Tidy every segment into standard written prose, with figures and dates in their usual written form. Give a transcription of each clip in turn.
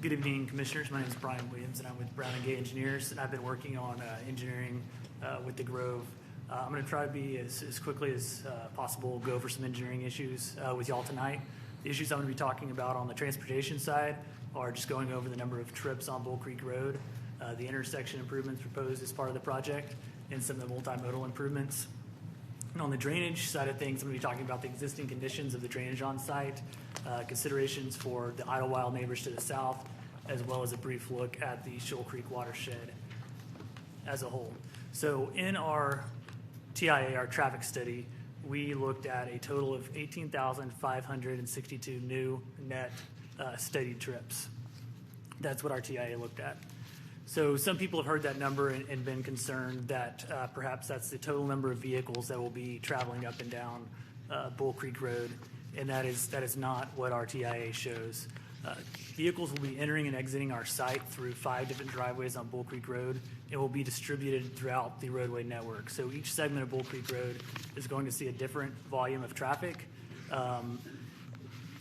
Good evening, Commissioners. My name is Brian Williams, and I'm with Brown & Gay Engineers, and I've been working on engineering with the Grove. I'm going to try to be as quickly as possible, go over some engineering issues with y'all tonight. The issues I'm going to be talking about on the transportation side are just going over the number of trips on Bull Creek Road, the intersection improvements proposed as part of the project, and some of the multimodal improvements. And on the drainage side of things, I'm going to be talking about the existing conditions of the drainage on site, considerations for the Idlewild neighbors to the south, as well as a brief look at the Shoal Creek watershed as a whole. So in our TIA, our traffic study, we looked at a total of 18,562 new net studied trips. That's what our TIA looked at. So some people have heard that number and been concerned that perhaps that's the total number of vehicles that will be traveling up and down Bull Creek Road, and that is not what our TIA shows. Vehicles will be entering and exiting our site through 5 different driveways on Bull Creek Road and will be distributed throughout the roadway network. So each segment of Bull Creek Road is going to see a different volume of traffic.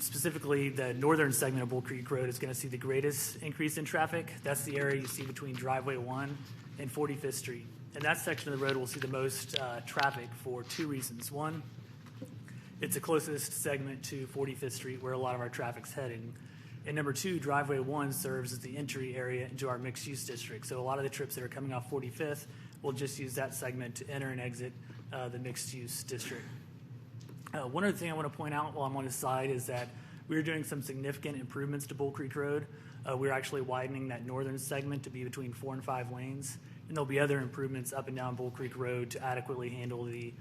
Specifically, the northern segment of Bull Creek Road is going to see the greatest increase in traffic. That's the area you see between Driveway 1 and 45th Street. And that section of the road will see the most traffic for 2 reasons. One, it's the closest segment to 45th Street where a lot of our traffic's heading. And number 2, Driveway 1 serves as the entry area into our mixed-use district. So a lot of the trips that are coming off 45th will just use that segment to enter and exit the mixed-use district. One other thing I want to point out while I'm on this side is that we're doing some significant improvements to Bull Creek Road. We're actually widening that northern segment to be between 4 and 5 lanes. And there'll be other improvements up and down Bull Creek Road to adequately handle the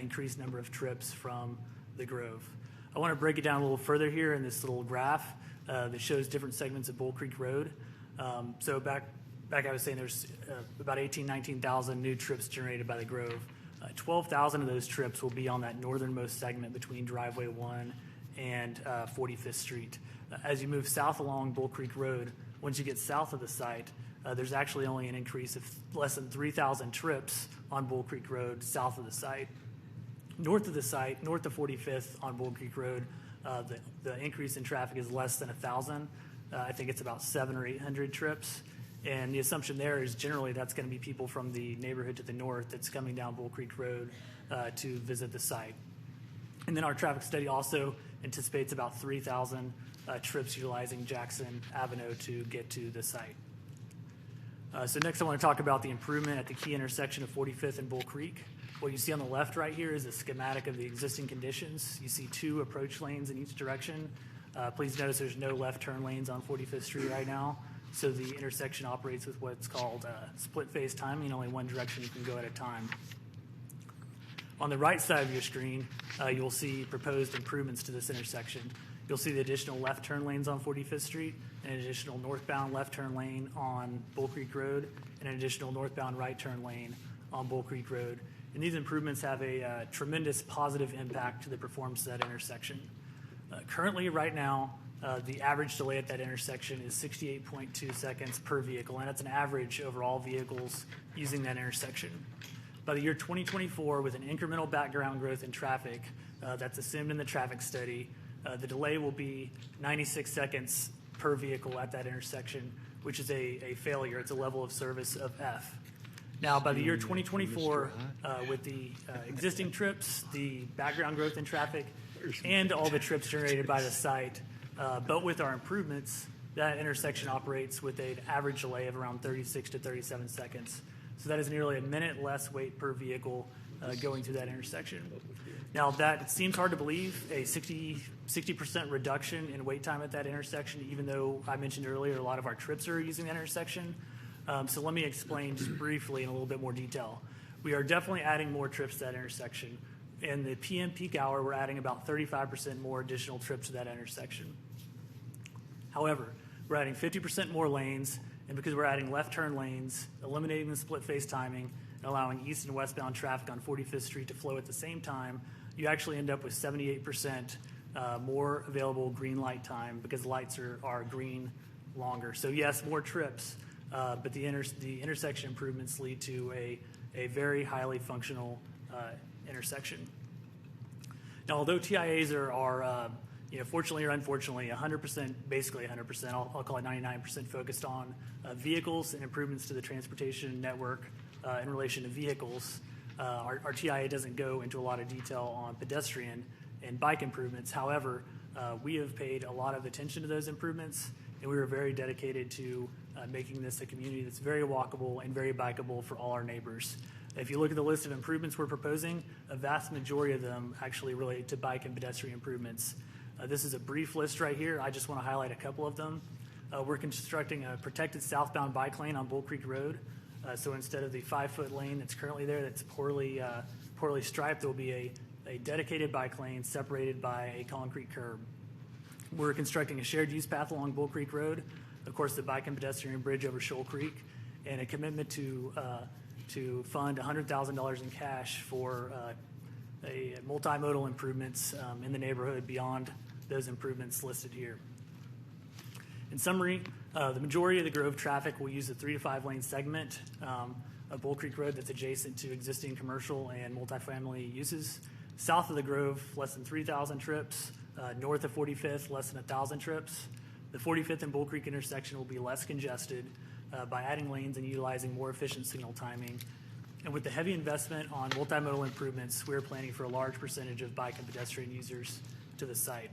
increased number of trips from the Grove. I want to break it down a little further here in this little graph that shows different segments of Bull Creek Road. So back I was saying there's about 19,000 new trips generated by the Grove. 12,000 of those trips will be on that northernmost segment between Driveway 1 and 45th Street. As you move south along Bull Creek Road, once you get south of the site, there's actually only an increase of less than 3,000 trips on Bull Creek Road south of the site. North of the site, north of 45th on Bull Creek Road, the increase in traffic is less than 1,000. I think it's about 700 or 800 trips. And the assumption there is generally that's going to be people from the neighborhood to the north that's coming down Bull Creek Road to visit the site. And then our traffic study also anticipates about 3,000 trips utilizing Jackson Avenue to get to the site. So next I want to talk about the improvement at the key intersection of 45th and Bull Creek. What you see on the left right here is a schematic of the existing conditions. You see 2 approach lanes in each direction. Please notice there's no left turn lanes on 45th Street right now. So the intersection operates with what's called split phase timing. Only one direction you can go at a time. On the right side of your screen, you'll see proposed improvements to this intersection. You'll see the additional left turn lanes on 45th Street, an additional northbound left turn lane on Bull Creek Road, and an additional northbound right turn lane on Bull Creek Road. And these improvements have a tremendous positive impact to the performance of that intersection. Currently, right now, the average delay at that intersection is 68.2 seconds per vehicle, and that's an average over all vehicles using that intersection. By the year 2024, with an incremental background growth in traffic that's assumed in the traffic study, the delay will be 96 seconds per vehicle at that intersection, which is a failure. It's a level of service of F. Now, by the year 2024, with the existing trips, the background growth in traffic, and all the trips generated by the site, but with our improvements, that intersection operates with an average delay of around 36 to 37 seconds. So that is nearly a minute less wait per vehicle going through that intersection. Now, that seems hard to believe, a 60% reduction in wait time at that intersection, even though I mentioned earlier a lot of our trips are using that intersection. So let me explain just briefly in a little bit more detail. We are definitely adding more trips to that intersection. In the PM peak hour, we're adding about 35% more additional trips to that intersection. However, we're adding 50% more lanes, and because we're adding left turn lanes, eliminating the split phase timing, and allowing east and westbound traffic on 45th Street to flow at the same time, you actually end up with 78% more available green light time because lights are green longer. So yes, more trips, but the intersection improvements lead to a very highly functional intersection. Now, although TIAs are fortunately or unfortunately, 100%, basically 100%, I'll call it 99% focused on vehicles and improvements to the transportation network in relation to vehicles. Our TIA doesn't go into a lot of detail on pedestrian and bike improvements. However, we have paid a lot of attention to those improvements, and we are very dedicated to making this a community that's very walkable and very bikeable for all our neighbors. If you look at the list of improvements we're proposing, a vast majority of them actually relate to bike and pedestrian improvements. This is a brief list right here. I just want to highlight a couple of them. We're constructing a protected southbound bike lane on Bull Creek Road. So instead of the 5-foot lane that's currently there that's poorly striped, there will be a dedicated bike lane separated by a concrete curb. We're constructing a shared use path along Bull Creek Road, of course the bike and pedestrian bridge over Shoal Creek, and a commitment to fund $100,000 in cash for a multimodal improvements in the neighborhood beyond those improvements listed here. In summary, the majority of the Grove traffic will use the 3 to 5 lane segment of Bull Creek Road that's adjacent to existing commercial and multifamily uses. South of the Grove, less than 3,000 trips. North of 45th, less than 1,000 trips. The 45th and Bull Creek intersection will be less congested by adding lanes and utilizing more efficient signal timing. And with the heavy investment on multimodal improvements, we're planning for a large percentage of bike and pedestrian users to the site.